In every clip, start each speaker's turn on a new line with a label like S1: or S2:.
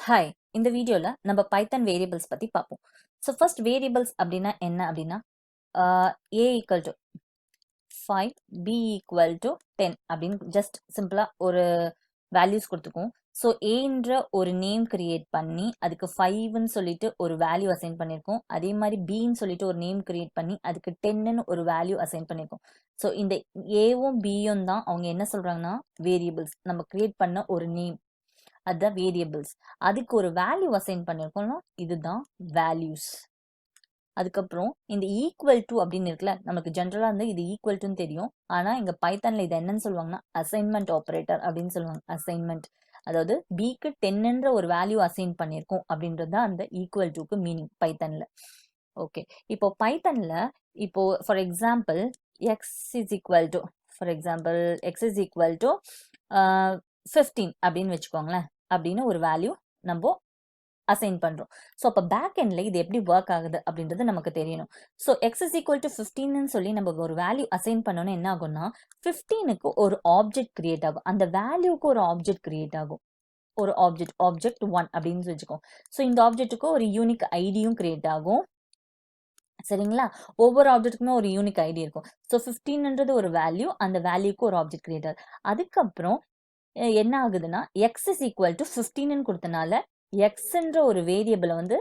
S1: Hi, இந்த வீடியோல நம்ம பைத்தன் வேரியபிள்ஸ் பத்தி பார்ப்போம். ஸோ ஃபர்ஸ்ட் வேரியபிள்ஸ் அப்படின்னா என்ன அப்படின்னா a equal to 5 b equal to 10 அப்படின்னு ஜஸ்ட் சிம்பிளா ஒரு வேல்யூஸ் கொடுத்துருக்கோம். ஸோ ஏன்ற ஒரு நேம் கிரியேட் பண்ணி அதுக்கு 5ன்னு சொல்லிட்டு ஒரு வேல்யூ அசைன் பண்ணியிருக்கோம். அதே மாதிரி பின்னு சொல்லிட்டு ஒரு நேம் கிரியேட் பண்ணி அதுக்கு 10ன்னு ஒரு வேல்யூ அசைன் பண்ணியிருக்கோம். ஸோ இந்த ஏவும் பியும் தான் அவங்க என்ன சொல்றாங்கன்னா வேரியபிள்ஸ், நம்ம கிரியேட் பண்ண ஒரு நேம், அதுதான் வேரியபிள்ஸ். அதுக்கு ஒரு வேல்யூ அசைன் பண்ணிருக்கோம்னா இதுதான் வேல்யூஸ். அதுக்கப்புறம் இந்த ஈக்குவல் டு அப்படின்னு இருக்குல்ல, நமக்கு ஜென்ரலா வந்து இது ஈக்குவல் டுன்னு தெரியும். ஆனா இங்க பைத்தான்ல இது என்னன்னு சொல்லுவாங்கன்னா அசைன்மெண்ட் ஆபரேட்டர் அப்படின்னு சொல்லுவாங்க. அசைன்மெண்ட், அதாவது பிக்கு 10ன்ற ஒரு வேல்யூ அசைன் பண்ணியிருக்கோம் அப்படின்றது தான் அந்த ஈக்குவல் டுக்கு மீனிங் பைத்தான்ல. ஓகே, இப்போ பைத்தான்ல இப்போ for example X is equal to for example X is equal to 15 அப்படின்னு வச்சுக்கோங்களேன். அப்படின்னு ஒரு வேல்யூ நம்ம அசைன் பண்றோம். ஸோ அப்போ பேக் எண்ட்ல இது எப்படி ஒர்க் ஆகுது அப்படின்றது நமக்கு தெரியணும். So X is equal to 15ன்னு சொல்லி நம்ம ஒரு வேல்யூ அசைன் பண்ணோன்னா என்ன ஆகும்னா 15க்கு ஒரு ஆப்ஜெக்ட் கிரியேட் ஆகும். அந்த வேல்யூக்கு ஒரு ஆப்ஜெக்ட் கிரியேட் ஆகும். ஒரு ஆப்ஜெக்ட் 1 அப்படின்னு வச்சுக்கோம். ஸோ இந்த ஆப்ஜெக்ட்டுக்கு ஒரு யூனிக் ஐடியும் கிரியேட் ஆகும். சரிங்களா? ஒவ்வொரு ஆப்ஜெக்ட்டுக்குமே ஒரு யூனிக் ஐடி இருக்கும். ஸோ 15ன்றது ஒரு வேல்யூ, அந்த வேல்யூக்கு ஒரு ஆப்ஜெக்ட் கிரியேட் ஆகுது. அதுக்கப்புறம் என்ன ஆகுதுன்னா எக்ஸ் இஸ் ஈக்குவல் டு 15ன்னு கொடுத்தனால எக்ஸ்ன்ற ஒரு வேரியபிளை வந்து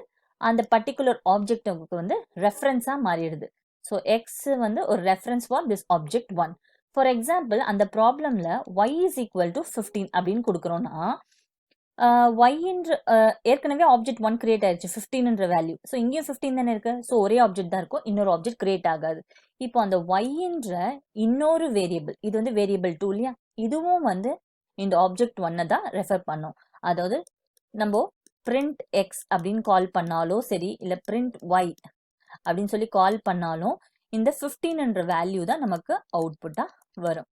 S1: அந்த பர்டிகுலர் ஆப்ஜெக்டுக்கு வந்து ரெஃபரன்ஸா மாறிடுது. ஸோ எக்ஸ் வந்து ஒரு reference for this object 1. For example அந்த ப்ராப்ளம்ல ஒய் இஸ் ஈக்குவல் டு 15 அப்படின்னு கொடுக்குறோம்னா ஒய்ன்ற ஏற்கனவே ஆப்ஜெக்ட் 1 கிரியேட் ஆயிடுச்சு 15ன்ற வேல்யூ. ஸோ இங்கேயும் 15 தானே இருக்கு. ஸோ ஒரே ஆப்ஜெக்ட் தான் இருக்கும், இன்னொரு ஆப்ஜெக்ட் கிரியேட் ஆகாது. இப்போ அந்த ஒய்ன்ற இன்னொரு வேரியபிள், இது வந்து வேரியபிள் 2 இல்லையா, இதுவும் வந்து இந்த ஆப்ஜெக்ட் 1 தான் ரெஃபர் பண்ணும். அதாவது நம்ம பிரிண்ட் எக்ஸ் அப்படின்னு கால் பண்ணாலும் சரி, இல்லை பிரிண்ட் ஒய் அப்படின்னு சொல்லி கால் பண்ணாலும் இந்த 15ன்ற வேல்யூ தான் நமக்கு அவுட்புட்டா வரும்.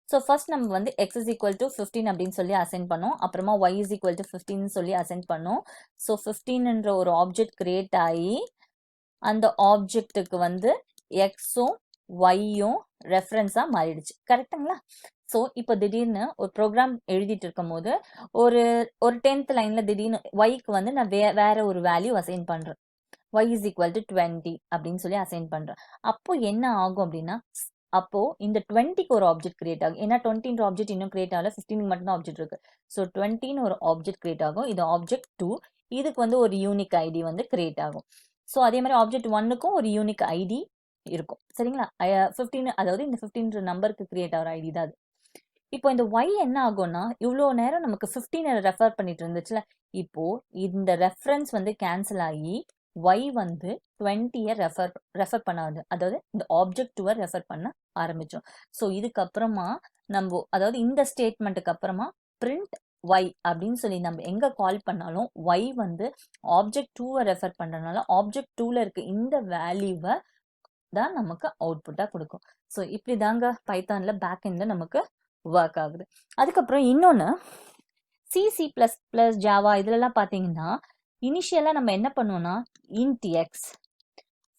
S1: ஸோ ஃபர்ஸ்ட் நம்ம வந்து எக்ஸ் இஸ் ஈக்குவல் டு 15 அப்படின்னு சொல்லி அசைன் பண்ணோம். அப்புறமா ஒய் இஸ் ஈக்குவல் டு 15 சொல்லி அசைன் பண்ணோம். ஸோ 15ன்ற ஒரு ஆப்ஜெக்ட் கிரியேட் ஆகி அந்த ஆப்ஜெக்ட்டுக்கு வந்து எக்ஸும் ஒய்யும் ரெஃபரன்ஸா மாறிடுச்சு. கரெக்டுங்களா? ஸோ இப்போ திடீர்னு ஒரு ப்ரோக்ராம் எழுதிட்டு இருக்கும் போது ஒரு ஒரு 10th லைன்ல திடீர்னு ஒய்க்கு வந்து நான் வேற ஒரு வேல்யூ அசைன் பண்றேன். y is equal to 20 அப்படின்னு சொல்லி அசைன் பண்றேன். அப்போ என்ன ஆகும் அப்படின்னா அப்போ இந்த 20க்கு ஒரு ஆப்ஜெக்ட் கிரியேட் ஆகும். ஏன்னா 20ன்ற ஆப்ஜெக்ட் இன்னும் கிரியேட் ஆகல, 15க்கு மட்டும் தான் ஆப்ஜெக்ட் இருக்கு. ஸோ 20ன்னு ஒரு ஆப்ஜெக்ட் கிரியேட் ஆகும். இது ஆப்ஜெக்ட் 2, இதுக்கு வந்து ஒரு யூனிக் ஐடி வந்து கிரியேட் ஆகும். ஸோ அதே மாதிரி ஆப்ஜெக்ட் 1க்கும் ஒரு யூனிக் ஐடி இருக்கும். சரிங்களா? 15, அதாவது இந்த 15ன்ற நம்பருக்கு கிரியேட் ஆகிற ஐடி தான் அது. இப்போ இந்த ஒய் என்ன ஆகும்னா இவ்வளோ நேரம் நமக்கு 15 ரெஃபர் பண்ணிட்டு இருந்துச்சுல, இப்போ இந்த ரெஃபரன்ஸ் வந்து கேன்சல் ஆகி ஒய் வந்து 20 ரெஃபர் பண்ணாது. அதாவது இந்த ஆப்ஜெக்ட் 2 ரெஃபர் பண்ண ஆரம்பிச்சோம். ஸோ இதுக்கப்புறமா நம்ம, அதாவது இந்த ஸ்டேட்மெண்ட்டுக்கு அப்புறமா பிரிண்ட் ஒய் அப்படின்னு சொல்லி நம்ம எங்க கால் பண்ணாலும் ஒய் வந்து ஆப்ஜெக்ட் 2 ரெஃபர் பண்றதுனால ஆப்ஜெக்ட் 2ல இருக்க இந்த வேல்யூவை தான் நமக்கு அவுட்புட்டா கொடுக்கும். ஸோ இப்படி தாங்க பைத்தான்ல பேக் எண்ட்ல நமக்கு ஒர்க் ஆகுது. அதுக்கப்புறம் இன்னொன்று சி பிளஸ் பிளஸ் ஜாவா இதுலலாம் பார்த்தீங்கன்னா இனிஷியலாக நம்ம என்ன பண்ணுவோம்னா இன்ட் எக்ஸ்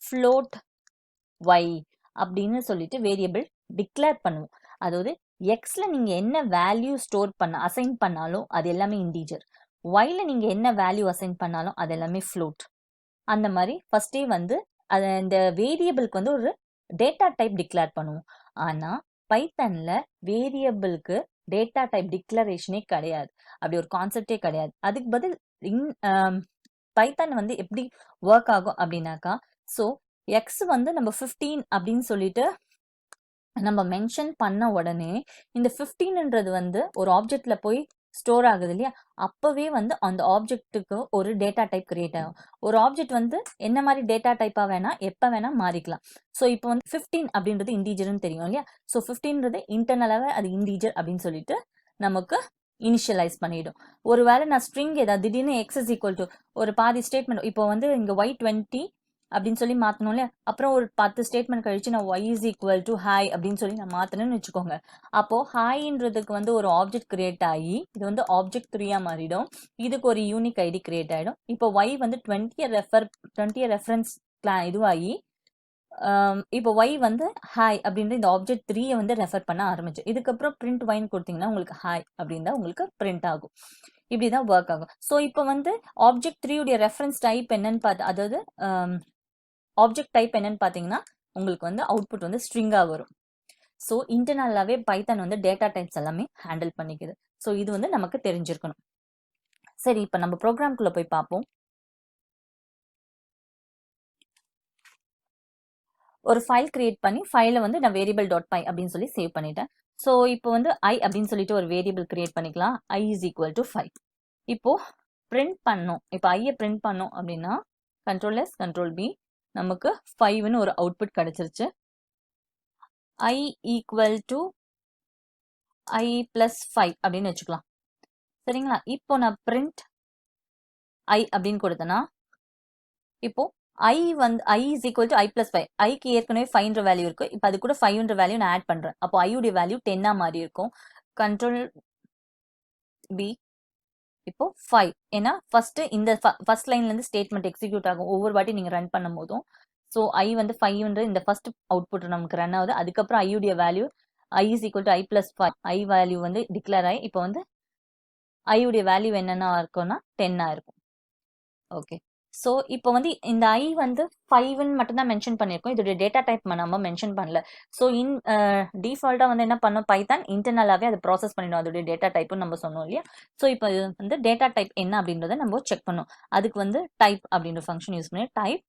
S1: ஃப்ளோட் ஒய் அப்படின்னு சொல்லிட்டு வேரியபிள் டிக்ளேர் பண்ணுவோம். அதாவது எக்ஸ்ல நீங்க என்ன வேல்யூ ஸ்டோர் பண்ண அசைன் பண்ணாலும் அது எல்லாமே இன்டீஜர், ஒய்ல நீங்க என்ன வேல்யூ அசைன் பண்ணாலும் அது எல்லாமே ஃப்ளோட். அந்த மாதிரி ஃபர்ஸ்டே வந்து அது இந்த வேரியபிளுக்கு வந்து ஒரு டேட்டா டைப் டிக்ளேர் பண்ணுவோம். ஆனால் பைத்தன்ல வேரியபிளுக்கு டேட்டா டைப் டிக்ளரேஷனே கிடையாது, அப்படி ஒரு கான்செப்டே கிடையாது. அதுக்கு பதில் பைத்தான் வந்து எப்படி ஒர்க் ஆகும் அப்படின்னாக்கா, ஸோ எக்ஸ் வந்து நம்ம 15 அப்படின்னு சொல்லிட்டு நம்ம மென்ஷன் பண்ண உடனே இந்த 15ன்றது வந்து ஒரு ஆப்ஜெக்ட்ல போய் ஸ்டோர் ஆகுது இல்லையா, அப்பவே வந்து அந்த ஆப்ஜெக்ட்டுக்கு ஒரு டேட்டா டைப் கிரியேட் ஆகும். ஒரு ஆப்ஜெக்ட் வந்து என்ன மாதிரி டேட்டா டைப்பா வேணா எப்ப வேணா மாறிக்கலாம். ஸோ இப்போ வந்து 15 அப்படின்றது இன்டீஜர்னு தெரியும் இல்லையா, ஸோ 15ன்றது இன்டர்னலாவே அது இன்டீஜர் அப்படின்னு சொல்லிட்டு நமக்கு இனிஷியலைஸ் பண்ணிடும். ஒருவேளை நான் ஸ்ட்ரிங் ஏதாவது திடீர்னு எக்ஸ் இஸ் ஈக்குவல் டு ஒரு பாதி ஸ்டேட்மெண்ட், இப்போ வந்து இங்க ஒய் 20 அப்படின்னு சொல்லி மாற்றணும் இல்லையா, அப்புறம் ஒரு 10 ஸ்டேட்மெண்ட் கழிச்சு நான் Y is equal to hi அப்படின்னு சொல்லி நான் மாற்றணும்னு வச்சுக்கோங்க. அப்போ ஹாய்ன்றதுக்கு வந்து ஒரு ஆப்ஜெக்ட் கிரியேட் ஆகி இது வந்து ஆப்ஜெக்ட் 3 மாறிடும். இதுக்கு ஒரு யூனிக் ஐடி கிரியேட் ஆகிடும். இப்போ ஒய் வந்து 20 ரெஃபரன்ஸ் இதுவாகி இப்போ ஒய் வந்து ஹாய் அப்படின்ற இந்த ஆப்ஜெக்ட் 3 வந்து ரெஃபர் பண்ண ஆரம்பிச்சு. இதுக்கப்புறம் பிரிண்ட் ஒய்ன்னு கொடுத்தீங்கன்னா உங்களுக்கு ஹாய் அப்படின்னு தான் உங்களுக்கு பிரிண்ட் ஆகும். இப்படி தான் ஒர்க் ஆகும். ஸோ இப்போ வந்து ஆப்ஜெக்ட் 3 உடைய ரெஃபரன்ஸ் டைப் என்னன்னு பார்த்து, அதாவது ஆப்ஜெக்ட் டைப் என்னன்னு பார்த்தீங்கன்னா உங்களுக்கு வந்து அவுட்புட் வந்து ஸ்ட்ரிங்காக வரும். ஸோ இன்டர்னலாகவே பைத்தான் வந்து டேட்டா டைப்ஸ் எல்லாமே ஹேண்டில் பண்ணிக்குது. ஸோ இது வந்து நமக்கு தெரிஞ்சிருக்கணும். சரி, இப்போ நம்ம ப்ரோக்ராம்குள்ளே போய் பார்ப்போம். ஒரு ஃபைல் கிரியேட் பண்ணி ஃபைலை வந்து நான் வேரியபிள் டாட் பை அப்படின்னு சொல்லி சேவ் பண்ணிட்டேன். ஸோ இப்போ வந்து ஐ அப்படின்னு சொல்லிட்டு ஒரு வேரியபிள் கிரியேட் பண்ணிக்கலாம். ஐ இஸ் ஈக்குவல் டு 5. இப்போ பிரிண்ட் பண்ணோம். இப்போ ஐயை பிரிண்ட் பண்ணோம் அப்படின்னா கண்ட்ரோல் எஸ் கண்ட்ரோல் பி, நமக்கு 5ன்னு ஒரு அவுட்புட் கிடைச்சிருச்சு. ஐ ஈக்குவல் டு ஐ பிளஸ் 5 அப்படின்னு வச்சுக்கலாம். சரிங்களா? இப்போ நான் பிரிண்ட் ஐ அப்படின்னு கொடுத்தேன்னா இப்போ ஐ வந்து I is equal to I plus 5. ஐக்கு ஏற்கனவே 5ன்ற வேல்யூ இருக்கு. இப்போ அது கூட 5ன்ற வேல்யூ நான் ஆட் பண்றேன். அப்போ ஐயுடைய வேல்யூ 10 மாறி இருக்கும். கண்ட்ரோல் பி, இப்போ 5. ஏன்னா இந்த ஃபர்ஸ்ட் லைன்ல இருந்து ஸ்டேட்மெண்ட் எக்ஸிக்யூட் ஆகும் ஒவ்வொரு வாட்டி நீங்க ரன் பண்ணும் போதும். ஸோ ஐ வந்து 5ன்ற இந்த ஃபர்ஸ்ட் அவுட்புட் நமக்கு ரன் ஆகுது. அதுக்கப்புறம் ஐயுடைய value I is equal to I plus 5. I value வந்து டிக்ளேர் ஆகி இப்போ வந்து ஐயுடைய வேல்யூ என்னென்ன இருக்கும்னா 10 இருக்கும். ஓகே. ஸோ இப்போ வந்து இந்த ஐ வந்து 5ன்னு மட்டும் தான் மென்ஷன் பண்ணியிருக்கோம். இதோட டேட்டா டைப் நம்ம மென்ஷன் பண்ணல. ஸோ டிஃபால்ட்டாக வந்து என்ன பண்ணோம், பைத்தான் இன்டர்னலாகவே அதை ப்ராசஸ் பண்ணிடும் அதோடைய டேட்டா டைப்னு நம்ம சொன்னோம் இல்லையா. ஸோ இப்போ இது வந்து டேட்டா டைப் என்ன அப்படின்றத நம்ம செக் பண்ணோம். அதுக்கு வந்து டைப் அப்படின்ற ஃபங்க்ஷன் யூஸ் பண்ணி டைப்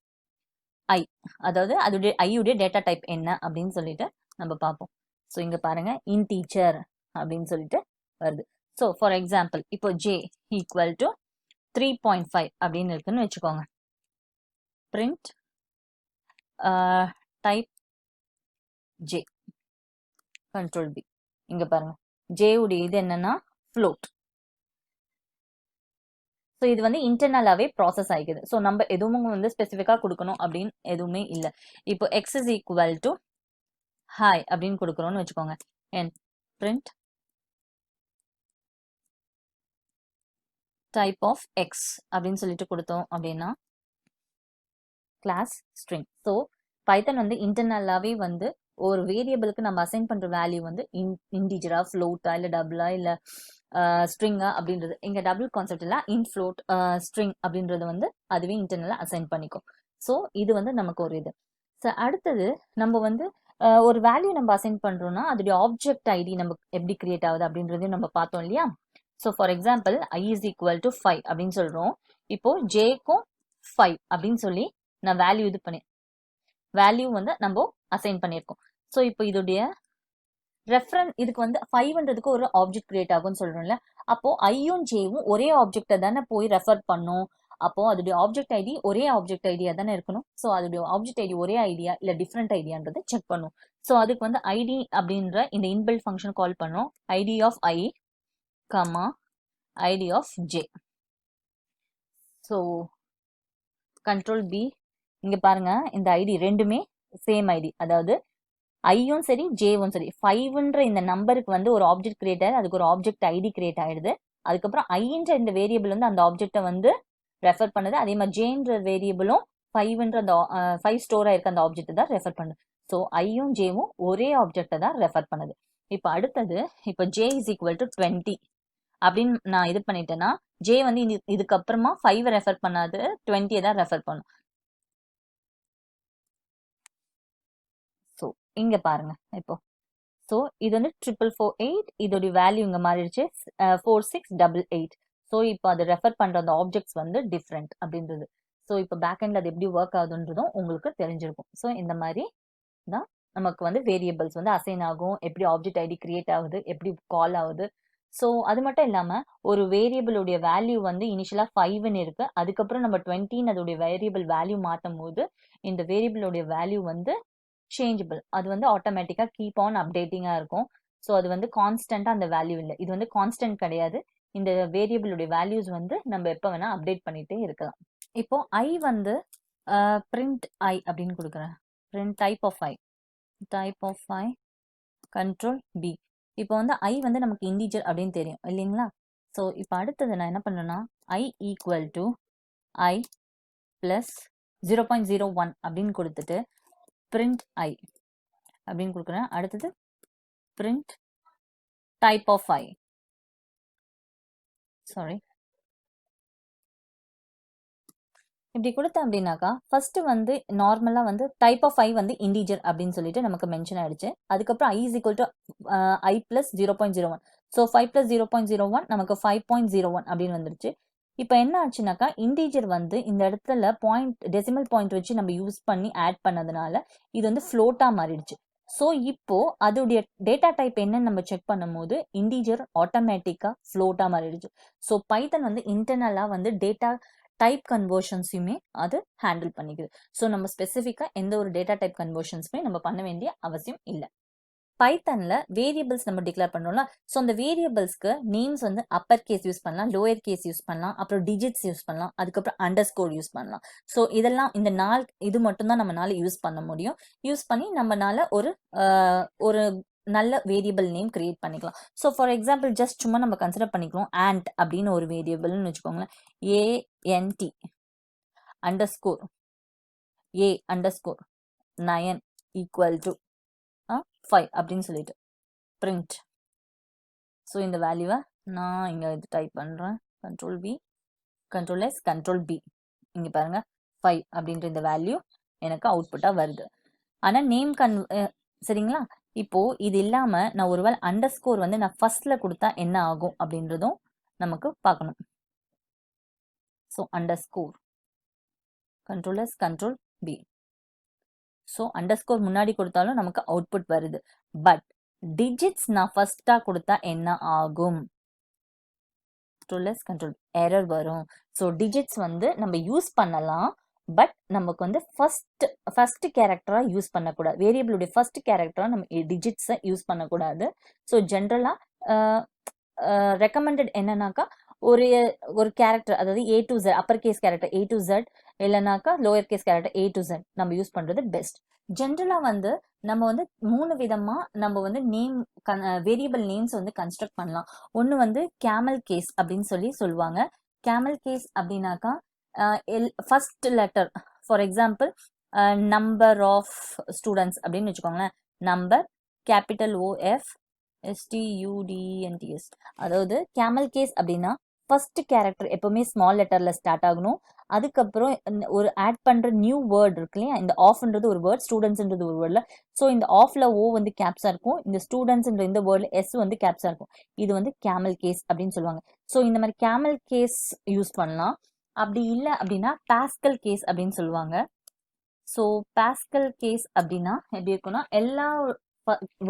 S1: ஐ, அதாவது அதோடைய ஐயுடைய டேட்டா டைப் என்ன அப்படின்னு சொல்லிட்டு நம்ம பார்ப்போம். ஸோ இங்கே பாருங்க இன்டீச்சர் அப்படின்னு சொல்லிட்டு வருது. ஸோ ஃபார் எக்ஸாம்பிள் இப்போ ஜே ஈக்குவல் டு 3.5 அப்படின்னு இருக்குன்னு வச்சுக்கோங்க. Print type J, control P. இங்க பாருங்க ஜே உடைய இது என்னன்னா ஃப்ளோட். ஸோ இது வந்து இன்டர்னலாகவே ப்ராசஸ் ஆகிக்குது. ஸோ நம்ம எதுவும் வந்து ஸ்பெசிஃபிக்காக கொடுக்கணும் அப்படின்னு எதுவுமே இல்லை. இப்போ X is equal to hi அப்படின்னு கொடுக்குறோம்னு வச்சுக்கோங்க. And print type of X அப்படின்னு சொல்லிட்டு கொடுத்தோம் அப்படின்னா கிளாஸ் ஸ்ட்ரிங். ஸோ பைத்தன் வந்து இன்டர்னலாகவே வந்து ஒரு வேரியபிளுக்கு நம்ம அசைன் பண்ற வேல்யூ வந்து இன்டிஜரா, ஃப்ளோட்டா, இல்லை டபுளா, இல்லை ஸ்ட்ரிங்கா அப்படின்றது. இங்க டபுள் கான்செப்ட் இல்லை, இன் ஃப்ளோட் ஸ்ட்ரிங் அப்படின்றது வந்து அதுவே இன்டர்னலா அசைன் பண்ணிக்கும். ஸோ இது வந்து நமக்கு ஒரு இது. ஸோ அடுத்தது நம்ம வந்து ஒரு வேல்யூ நம்ம அசைன் பண்றோம்னா அதோடைய ஆப்ஜெக்ட் ஐடி நம்ம எப்படி கிரியேட் ஆகுது அப்படின்றதையும் நம்ம பார்த்தோம் இல்லையா. So for example I is equal to 5 அப்படின்னு சொல்றோம். இப்போ ஜேக்கும் 5 அப்படின்னு சொல்லி நான் வேல்யூ இது பண்ணி வேல்யூ வந்து நம்ம அசைன் பண்ணியிருக்கோம். ஸோ இப்போ இதோடைய ரெஃபரன்ஸ் இதுக்கு வந்து 5ன்றதுக்கு ஒரு ஆப்ஜெக்ட் கிரியேட் ஆகும்னு சொல்றோம்ல. அப்போ ஐயும் ஜேவும் ஒரே ஆப்ஜெக்டை தானே போய் ரெஃபர் பண்ணும். அப்போ அதோடைய ஆப்ஜெக்ட் ஐடி ஒரே ஆப்ஜெக்ட் ஐடியா தானே இருக்கணும். ஸோ அதோடைய ஆப்ஜெக்ட் ஐடி ஒரே ஐடியா இல்லை டிஃப்ரெண்ட் ஐடியான்றதை செக் பண்ணும். ஸோ அதுக்கு வந்து ஐடி அப்படின்ற இந்த இன்பில்ட் ஃபங்க்ஷன் கால் பண்ணோம். ID of I comma ID of J. So control P, இங்க பாருங்க இந்த ஐடி ரெண்டுமே சேம் ஐடி, அதாவது ஐயும் சரி ஜேவும் சரி 5ன்ற இந்த நம்பருக்கு வந்து ஒரு ஆப்ஜெக்ட் கிரியேட் ஆகுது, அதுக்கு ஒரு ஆப்ஜெக்ட் ஐடி கிரியேட் ஆயிடுது. அதுக்கப்புறம் ஐன்ற இந்த வேரியபிள் வந்து அந்த ஆப்ஜெக்டை வந்து ரெஃபர் பண்ணுது. அதே மாதிரி ஜேன்ற வேரியபிளும் 5ன்ற அந்த 5 ஸ்டோர் ஆயிருக்க அந்த ஆப்ஜெக்ட் தான் ரெஃபர் பண்ணுது. ஸோ ஐயும் ஜேவும் ஒரே ஆப்ஜெக்டை தான் ரெஃபர் பண்ணுது. இப்போ அடுத்தது இப்போ ஜே இஸ் ஈக்குவல் டு 20 அப்படின்னு நான் இது பண்ணிட்டேன்னா ஜே வந்து இதுக்கப்புறமா 5 ரெஃபர் பண்ணாது 20 தான் ரெஃபர் பண்ணும். ஸோ இங்க பாருங்க இப்போ. ஸோ இது வந்து 4448, இதோட வேல்யூ இங்க மாறிடுச்சு 4688. ஸோ இப்போ அது ரெஃபர் பண்ற அந்த ஆப்ஜெக்ட்ஸ் வந்து டிஃப்ரெண்ட் அப்படின்றது. ஸோ இப்போ பேக்எண்ட்ல அது எப்படி ஒர்க் ஆகுதுன்றதும் உங்களுக்கு தெரிஞ்சிருக்கும். ஸோ இந்த மாதிரி தான் நமக்கு வந்து வேரியபிள்ஸ் வந்து அசைன் ஆகும், எப்படி ஆப்ஜெக்ட் ஐடி கிரியேட் ஆகுது, எப்படி கால் ஆகுது. ஸோ அது மட்டும் இல்லாம ஒரு வேரியபிளுடைய வேல்யூ வந்து இனிஷியலா 5ன்னு இருக்கு, அதுக்கப்புறம் நம்ம 20ன்னு அதோடைய வேரியபிள் வேல்யூ மாற்றும் போது இந்த வேரியபிளுடைய வேல்யூ வந்து சேஞ்சபிள், அது வந்து ஆட்டோமேட்டிக்கா கீப் ஆன் அப்டேட்டிங்கா இருக்கும். ஸோ அது வந்து கான்ஸ்டன்டா அந்த வேல்யூ இல்லை, இது வந்து கான்ஸ்டன்ட் கிடையாது. இந்த வேரியபிளுடைய வேல்யூஸ் வந்து நம்ம எப்போ வேணா அப்டேட் பண்ணிட்டே இருக்கலாம். இப்போ ஐ வந்து பிரிண்ட் ஐ அப்படின்னு கொடுக்குறேன். Print type of I, type of I control P. இப்போ வந்து ஐ வந்து நமக்கு இன்டிஜர் அப்படின்னு தெரியும் இல்லைங்களா. ஸோ இப்போ அடுத்தது நான் என்ன பண்ணுறேன்னா I equal to I plus 0.01 அப்படின்னு கொடுத்துட்டு பிரிண்ட் ஐ அப்படின்னு கொடுக்குறேன். அடுத்தது print type of I, sorry இப்படி கொடுத்தேன் அப்படின்னாக்கா ஃபர்ஸ்ட் வந்து நார்மலா வந்து டைப் ஆஃப் ஐ வந்து இண்டீஜர் அப்படின்னு சொல்லிட்டு நமக்கு மென்ஷன் ஆயிடுச்சு. அதுக்கப்புறம் i is equal to I plus 0.01. So 5 plus 0.01 நமக்கு 5.01 அப்படின்னு வந்துருச்சு. இப்போ என்ன ஆச்சுனாக்கா இண்டீஜர் வந்து இந்த இடத்துல பாயிண்ட் டெசிமல் பாயிண்ட் வச்சு நம்ம யூஸ் பண்ணி ஆட் பண்ணதுனால இது வந்து ஃப்ளோட்டா மாறிடுச்சு. ஸோ இப்போ அதோடைய டேட்டா டைப் என்னன்னு நம்ம செக் பண்ணும்போது இண்டீஜர் ஆட்டோமேட்டிக்கா ஃப்ளோட்டா மாறிடுச்சு. ஸோ பைத்தன் வந்து இன்டர்னலா வந்து டேட்டா டைப் கன்வர்ஷன்ஸையுமே அது ஹேண்டில் பண்ணிக்குது. ஸோ நம்ம ஸ்பெசிஃபிக்கா எந்த ஒரு டேட்டா டைப் கன்வர்ஷன்ஸுமே நம்ம பண்ண வேண்டிய அவசியம் இல்லை. பைத்தன்ல வேரியபிள்ஸ் நம்ம டிக்ளேர் பண்ணோம்ல, ஸோ அந்த வேரியபிள்ஸ்க்கு நேம்ஸ் வந்து அப்பர் கேஸ் யூஸ் பண்ணலாம், லோயர் கேஸ் யூஸ் பண்ணலாம், அப்புறம் டிஜிட்ஸ் யூஸ் பண்ணலாம், அதுக்கப்புறம் அண்டர் ஸ்கோர் யூஸ் பண்ணலாம். ஸோ இதெல்லாம் இந்த இது மட்டும்தான் நம்மளால யூஸ் பண்ண முடியும். யூஸ் பண்ணி நம்மளால ஒரு நல்ல வேரியபிள் நேம் கிரியேட் பண்ணிக்கலாம். ஸோ ஃபார் எக்ஸாம்பிள் ஜஸ்ட் சும்மா நம்ம கன்சிடர் பண்ணிக்கலாம் ஆண்ட் அப்படின்னு ஒரு வேரியபிள்னு வச்சுக்கோங்களேன். AND under score A_9 equal to 5 அப்படின்னு சொல்லிட்டு பிரிண்ட். ஸோ இந்த வேல்யூவை நான் இங்கே இது டைப் பண்ணுறேன். Control V, control S, control B. இங்கே பாருங்க 5 அப்படின்ற இந்த வேல்யூ எனக்கு அவுட்புட்டாக வருது. ஆனால் நேம் சரிங்களா. இப்போ இது இல்லாமல் நான் ஒருவேளை அண்டர் ஸ்கோர் வந்து நான் ஃபர்ஸ்ட்ல கொடுத்தா என்ன ஆகும் அப்படின்றதும் நமக்கு பார்க்கணும். So under score control S, control B. So under score முன்னாடி கொடுத்தாலும் நமக்கு அவுட்புட் வருது. பட் டிஜிட்ஸ் நான் ஃபர்ஸ்டா கொடுத்தா என்ன ஆகும்? கண்ட்ரோல் எரர் வரும். ஸோ டிஜிட்ஸ் வந்து நம்ம யூஸ் பண்ணலாம், பட் நமக்கு வந்து ஃபர்ஸ்ட் கேரக்டரா யூஸ் பண்ணக்கூடாது. வேரியபிளுடைய ஃபர்ஸ்ட் கேரக்டரா நம்ம டிஜிட்ஸை யூஸ் பண்ணக்கூடாது. ஸோ ஜென்ரலா ரெக்கமெண்டட் என்னன்னாக்கா ஒரு கேரக்டர், அதாவது A to Z, upper case character A to Z இல்லைனாக்கா lower case character A to Z நம்ம யூஸ் பண்றது பெஸ்ட். ஜென்ரலா வந்து நம்ம வந்து 3 விதமா நம்ம வந்து வேரியபிள் நேம்ஸ் வந்து கன்ஸ்ட்ரக்ட் பண்ணலாம். ஒன்று வந்து கேமல் கேஸ் அப்படின்னு சொல்லுவாங்க. கேமல் கேஸ் அப்படின்னாக்கா first letter, for example number of students அப்படின்னு வச்சுக்கோங்களேன். Number capital OF STUDENTS. அதாவது கேமல் கேஸ் அப்படின்னா ஃபர்ஸ்ட் கேரக்டர் எப்பவுமே ஸ்மால் லெட்டர்ல ஸ்டார்ட் ஆகணும். அதுக்கப்புறம் ஒரு ஆட் பண்ற நியூ வேர்ட் இருக்கு இல்லையா, இந்த ஆஃப்ன்றது ஒரு வேர்ட், ஸ்டூடெண்ட்ஸ்ன்றது ஒரு வேர்ட்ல. ஸோ இந்த ஆஃப்ல O வந்து கேப்ஸா இருக்கும், இந்த ஸ்டூடெண்ட்ஸ்ன்ற இந்த வேர்ட்ல S வந்து கேப்ஸா இருக்கும். இது வந்து கேமல் கேஸ் அப்படின்னு சொல்லுவாங்க. ஸோ இந்த மாதிரி கேமல் கேஸ் யூஸ் பண்ணலாம். அப்படி இல்லை அப்படின்னா பாஸ்கல் கேஸ் அப்படின்னு சொல்லுவாங்க. ஸோ பாஸ்கல் கேஸ் அப்படின்னா எப்படி இருக்குன்னா எல்லா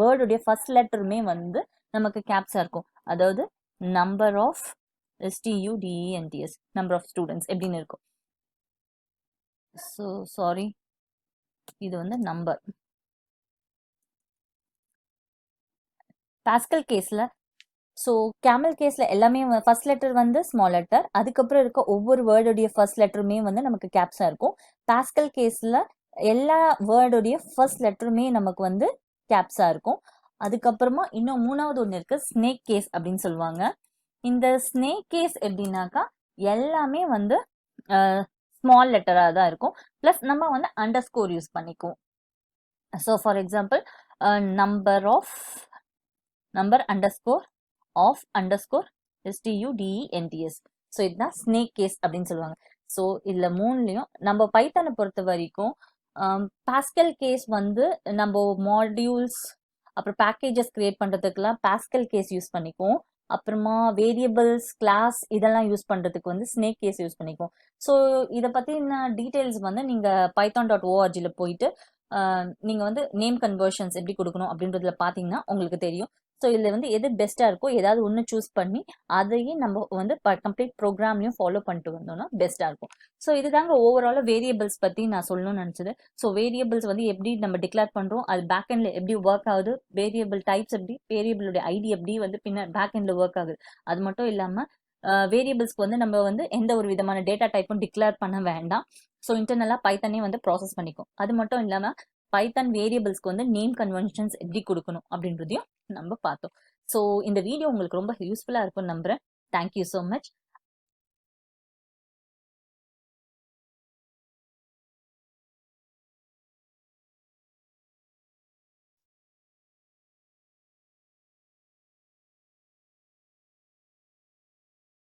S1: வேர்டுடைய ஃபர்ஸ்ட் லெட்டருமே வந்து நமக்கு கேப்ஸா இருக்கும். அதாவது number of STUDENTS, number of students எப்படின்னு இருக்கும். ஸோ சாரி, இது வந்து நம்பர். பாஸ்கல் கேஸ்ல, ஸோ கேமல் கேஸ்ல எல்லாமே ஃபர்ஸ்ட் லெட்டர் வந்து ஸ்மால் லெட்டர், அதுக்கப்புறம் இருக்க ஒவ்வொரு வேர்டுடைய ஃபர்ஸ்ட் லெட்டருமே வந்து நமக்கு கேப்ஸா இருக்கும். பாஸ்கல் கேஸ்ல எல்லா வேர்டுடைய ஃபர்ஸ்ட் லெட்டருமே நமக்கு வந்து கேப்ஸா இருக்கும். அதுக்கப்புறமா இன்னும் மூணாவது ஒன்று இருக்கு, ஸ்னேக் கேஸ் அப்படின்னு சொல்லுவாங்க. இந்த ஸ்னேக் கேஸ் எப்படின்னாக்கா எல்லாமே வந்து ஸ்மால் லெட்டரா தான் இருக்கும். பிளஸ் நம்ம வந்து அண்டர் ஸ்கோர் யூஸ் பண்ணிக்குவோம். So for example number underscore of underscore STUDENTS. So இதுதான் ஸ்னேக் கேஸ் அப்படின்னு சொல்லுவாங்க. ஸோ இதுல மூணுலையும் நம்ம பைத்தானை பொறுத்த வரைக்கும் பாஸ்கல் கேஸ் வந்து நம்ம மாடியூல்ஸ் அப்புறம் பேக்கேஜஸ் கிரியேட் பண்றதுக்குலாம் பாஸ்கல் கேஸ் யூஸ் பண்ணிக்குவோம். அப்புறமா வேரியபிள்ஸ், கிளாஸ் இதெல்லாம் யூஸ் பண்றதுக்கு வந்து ஸ்னேக் கேஸ் யூஸ் பண்ணிக்குவோம். ஸோ இதை பத்தின டீடைல்ஸ் வந்து நீங்க python.org போயிட்டு நீங்க வந்து நேம் கன்வர்ஷன்ஸ் எப்படி கொடுக்கணும் அப்படின்றதுல பாத்தீங்கன்னா உங்களுக்கு தெரியும். ஸோ இதுல வந்து எது பெஸ்டா இருக்கோ ஏதாவது ஒன்று சூஸ் பண்ணி அதையே நம்ம வந்து கம்ப்ளீட் ப்ரோக்ராம்லையும் ஃபாலோ பண்ணிட்டு வந்தோம்னா பெஸ்டா இருக்கும். ஸோ இதுதாங்க ஓவரால வேரியபிள்ஸ் பத்தி நான் சொல்லணும்னு நினைச்சது. ஸோ வேரியபிள்ஸ் வந்து எப்படி நம்ம டிக்ளேர் பண்றோம், அது பேக்எண்ட்ல எப்படி ஒர்க் ஆகுது, வேரியபிள் டைப்ஸ் எப்படி, வேரியபிளுடைய ஐடி எப்படி வந்து பின்ன பேக்எண்ட்ல ஒர்க் ஆகுது. அது மட்டும் இல்லாம வேரியபிள்ஸ்க்கு வந்து நம்ம வந்து எந்த ஒரு விதமான டேட்டா டைப்பும் டிக்ளேர் பண்ண வேண்டாம். ஸோ இன்டர்னலா பைத்தனே வந்து ப்ராசஸ் பண்ணிக்கும். அது மட்டும் இல்லாம பைத்தன் வேரியபிள்ஸ்க்கு வந்து நேம் கன்வென்ஷன்ஸ் எப்படி கொடுக்கணும் அப்படின்றதையும் நம்ம பார்த்தோம். ஸோ இந்த வீடியோ உங்களுக்கு ரொம்ப யூஸ்ஃபுல்லா இருக்கும்னு நம்புறேன். Thank you so much.